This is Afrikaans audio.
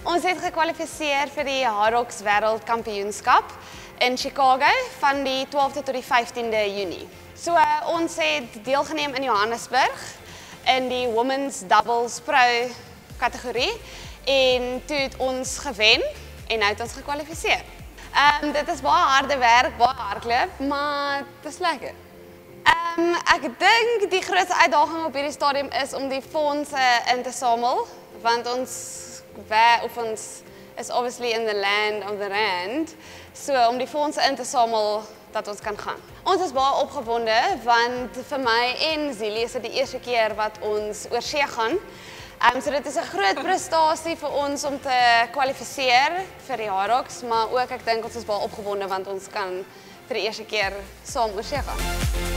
Ons het gekwalifiseer vir die Harrocks Wêreldkampioenskap in Chicago van die 12de tot die 15de Junie. So ons het deelgeneem in Johannesburg in die Women's Doubles Pro kategorie en toe het ons gewen en nou het ons gekwalifiseer. Dit is baie harde werk, baie hardloop, maar dit is lekker. Ek dink die grootste uitdaging op hierdie stadium is om die fondse in te samel, want ons is obviously in the land of the rand, so om die fondse in te samel dat ons kan gaan. Ons is baie opgewonde, want vir my en Zili is dit die eerste keer wat ons oor see gaan. So dit is 'n groot prestasie vir ons om te kwalifiseer vir die Harrocks, maar ook ek dink ons is baie opgewonde want ons kan vir die eerste keer saam oor see gaan.